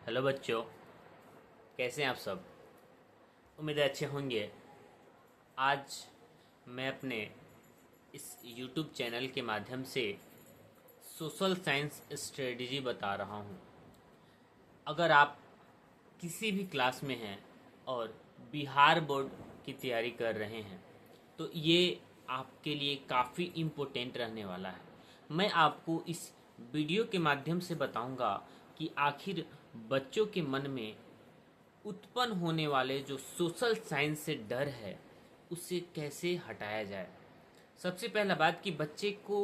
Hello बच्चों, कैसे हैं आप सब। उम्मीद है अच्छे होंगे। आज मैं अपने इस YouTube चैनल के माध्यम से सोशल साइंस स्ट्रेटजी बता रहा हूँ। अगर आप किसी भी क्लास में हैं और बिहार बोर्ड की तैयारी कर रहे हैं तो ये आपके लिए काफ़ी इम्पोर्टेंट रहने वाला है। मैं आपको इस वीडियो के माध्यम से बताऊंगा कि आखिर बच्चों के मन में उत्पन्न होने वाले जो सोशल साइंस से डर है उसे कैसे हटाया जाए। सबसे पहला बात कि बच्चे को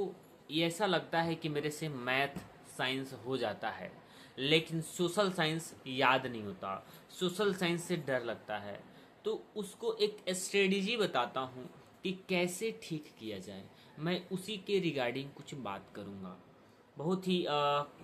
ये ऐसा लगता है कि मेरे से मैथ साइंस हो जाता है, लेकिन सोशल साइंस याद नहीं होता, सोशल साइंस से डर लगता है। तो उसको एक स्ट्रेटजी बताता हूँ कि कैसे ठीक किया जाए। मैं उसी के रिगार्डिंग कुछ बात करूँगा। बहुत ही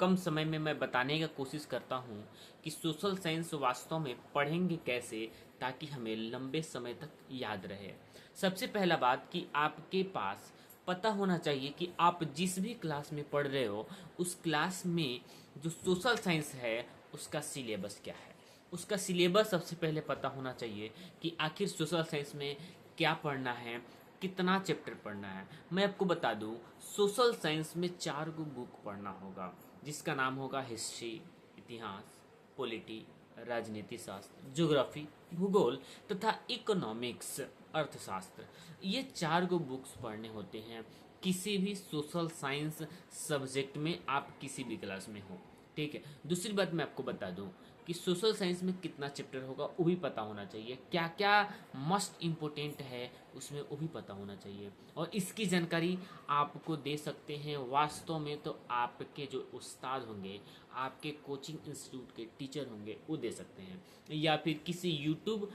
कम समय में मैं बताने का कोशिश करता हूँ कि सोशल साइंस वास्तव में पढ़ेंगे कैसे ताकि हमें लंबे समय तक याद रहे। सबसे पहला बात कि आपके पास पता होना चाहिए कि आप जिस भी क्लास में पढ़ रहे हो उस क्लास में जो सोशल साइंस है उसका सिलेबस क्या है। उसका सिलेबस सबसे पहले पता होना चाहिए कि आखिर सोशल साइंस में क्या पढ़ना है, कितना चैप्टर पढ़ना है। मैं आपको बता दूं, सोशल साइंस में 4 गो बुक पढ़ना होगा जिसका नाम होगा हिस्ट्री, इतिहास, पॉलिटी, राजनीति शास्त्र, ज्योग्राफी, भूगोल तथा इकोनॉमिक्स, अर्थशास्त्र। ये 4 गो बुक्स पढ़ने होते हैं किसी भी सोशल साइंस सब्जेक्ट में, आप किसी भी क्लास में हो। ठीक है। दूसरी बात मैं आपको बता दूं कि सोशल साइंस में कितना चैप्टर होगा वो भी पता होना चाहिए, क्या क्या मस्ट इम्पोर्टेंट है उसमें वो भी पता होना चाहिए। और इसकी जानकारी आपको दे सकते हैं वास्तव में तो आपके जो उस्ताद होंगे, आपके कोचिंग इंस्टीट्यूट के टीचर होंगे वो दे सकते हैं, या फिर किसी यूट्यूब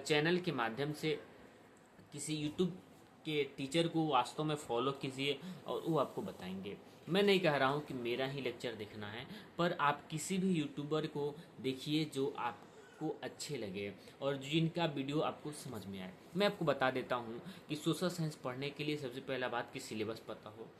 चैनल के माध्यम से किसी यूट्यूब के टीचर को वास्तव में फॉलो कीजिए और वो आपको बताएंगे। मैं नहीं कह रहा हूँ कि मेरा ही लेक्चर देखना है, पर आप किसी भी यूट्यूबर को देखिए जो आपको अच्छे लगे और जिनका वीडियो आपको समझ में आए। मैं आपको बता देता हूँ कि सोशल साइंस पढ़ने के लिए सबसे पहला बात कि सिलेबस पता हो।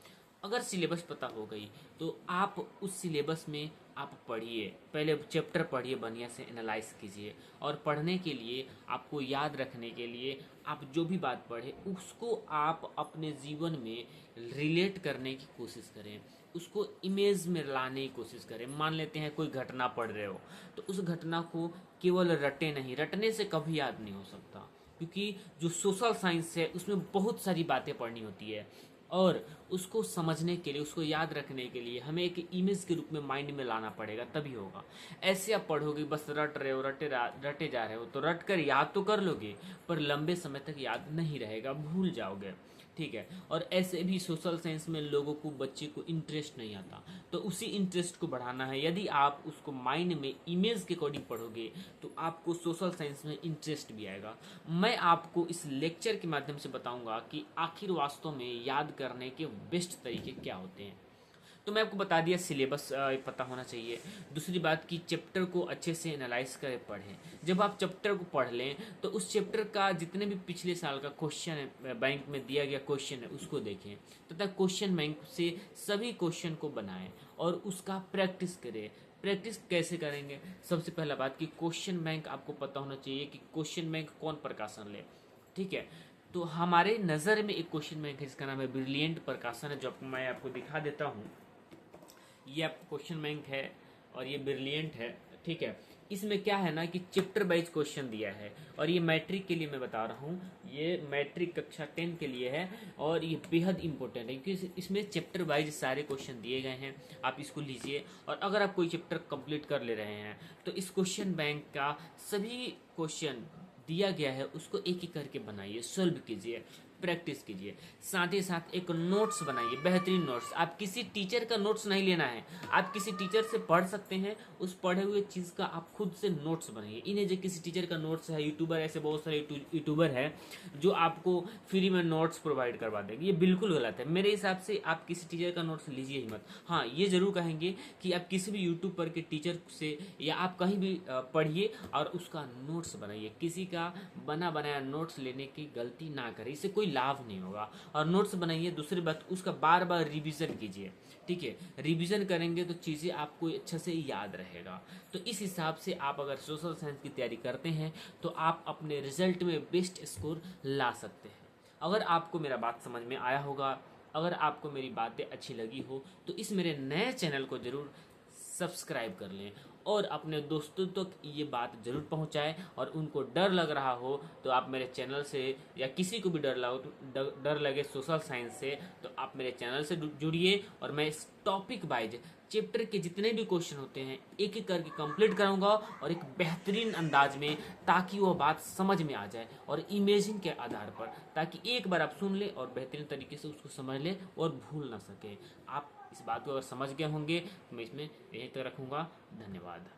अगर सिलेबस पता हो गई तो आप उस सिलेबस में आप पढ़िए, पहले चैप्टर पढ़िए, बढ़िया से एनालाइज कीजिए। और पढ़ने के लिए आपको याद रखने के लिए आप जो भी बात पढ़े उसको आप अपने जीवन में रिलेट करने की कोशिश करें, उसको इमेज में लाने की कोशिश करें। मान लेते हैं कोई घटना पढ़ रहे हो तो उस घटना को केवल रटे नहीं, रटने से कभी याद नहीं हो सकता, क्योंकि जो सोशल साइंस है उसमें बहुत सारी बातें पढ़नी होती है और उसको समझने के लिए, उसको याद रखने के लिए हमें एक इमेज के रूप में माइंड में लाना पड़ेगा, तभी होगा। ऐसे आप पढ़ोगे बस रट रहे हो, रटे जा रहे हो तो रट कर याद तो कर लोगे पर लंबे समय तक याद नहीं रहेगा, भूल जाओगे। ठीक है। और ऐसे भी सोशल साइंस में लोगों को, बच्चे को इंटरेस्ट नहीं आता, तो उसी इंटरेस्ट को बढ़ाना है। यदि आप उसको माइंड में इमेज के अकॉर्डिंग पढ़ोगे तो आपको सोशल साइंस में इंटरेस्ट भी आएगा। मैं आपको इस लेक्चर के माध्यम से बताऊंगा कि आखिर वास्तव में याद करने के बेस्ट तरीके क्या होते हैं। तो मैं आपको बता दिया सिलेबस पता होना चाहिए। दूसरी बात कि चैप्टर को अच्छे से एनालाइज कर पढ़ें। जब आप चैप्टर को पढ़ लें तो उस चैप्टर का जितने भी पिछले साल का क्वेश्चन है, बैंक में दिया गया क्वेश्चन है, उसको देखें तथा क्वेश्चन बैंक से सभी क्वेश्चन को बनाएं और उसका प्रैक्टिस करें। प्रैक्टिस कैसे करेंगे? सबसे पहला बात कि क्वेश्चन बैंक आपको पता होना चाहिए कि क्वेश्चन बैंक कौन प्रकाशन ले। ठीक है। तो हमारे नज़र में एक क्वेश्चन बैंक है जिसका नाम है ब्रिलियंट प्रकाशन है, जो आपको मैं आपको दिखा देता हूँ। ये आप क्वेश्चन बैंक है और ये ब्रिलियंट है। ठीक है। इसमें क्या है ना कि चैप्टर वाइज क्वेश्चन दिया है और ये मैट्रिक के लिए मैं बता रहा हूँ, ये मैट्रिक कक्षा 10 के लिए है और ये बेहद इंपॉर्टेंट है क्योंकि इसमें चैप्टर वाइज सारे क्वेश्चन दिए गए हैं। आप इसको लीजिए और अगर आप कोई चैप्टर कंप्लीट कर ले रहे हैं तो इस क्वेश्चन बैंक का सभी क्वेश्चन दिया गया है उसको एक एक करके बनाइए, सॉल्व कीजिए, प्रैक्टिस कीजिए। साथ ही साथ एक नोट्स बनाइए, बेहतरीन नोट्स। आप किसी टीचर का नोट्स नहीं लेना है, आप किसी टीचर से पढ़ सकते हैं, उस पढ़े हुए चीज़ का आप खुद से नोट्स बनाइए। इन्हें जो किसी टीचर का नोट्स है, यूट्यूबर, ऐसे बहुत सारे यूट्यूबर है जो आपको फ्री में नोट्स प्रोवाइड करवा देंगे, ये बिल्कुल गलत है। मेरे हिसाब से आप किसी टीचर का नोट्स लीजिए ही मत। हाँ, ये जरूर कहेंगे कि आप किसी भी यूट्यूब पर के टीचर से या आप कहीं भी पढ़िए और उसका नोट्स बनाइए। किसी का बना बनाया नोट्स लेने की गलती ना करें, इससे कोई लाभ नहीं होगा। और नोट्स बनाइए, दूसरी बात उसका बार बार रिवीजन कीजिए, ठीक है। रिवीजन करेंगे तो चीज़ें आपको अच्छे से याद रहेगा। तो इस हिसाब से आप अगर सोशल साइंस की तैयारी करते हैं तो आप अपने रिजल्ट में बेस्ट स्कोर ला सकते हैं। अगर आपको मेरा बात समझ में आया होगा, अगर आपको मेरी बातें अच्छी लगी हो तो इस मेरे नए चैनल को ज़रूर सब्सक्राइब कर लें और अपने दोस्तों तक ये बात ज़रूर पहुंचाएं। और उनको डर लग रहा हो तो आप मेरे चैनल से, या किसी को भी डर लगे सोशल साइंस से, तो आप मेरे चैनल से जुड़िए और मैं इस टॉपिक वाइज चैप्टर के जितने भी क्वेश्चन होते हैं एक एक करके कंप्लीट कराऊंगा और एक बेहतरीन अंदाज में, ताकि वो बात समझ में आ जाए और इमेजिंग के आधार पर, ताकि एक बार आप सुन ले और बेहतरीन तरीके से उसको समझ ले और भूल ना सके। आप इस बात को अगर समझ गए होंगे तो मैं इसमें यहीं तक रखूँगा। धन्यवाद।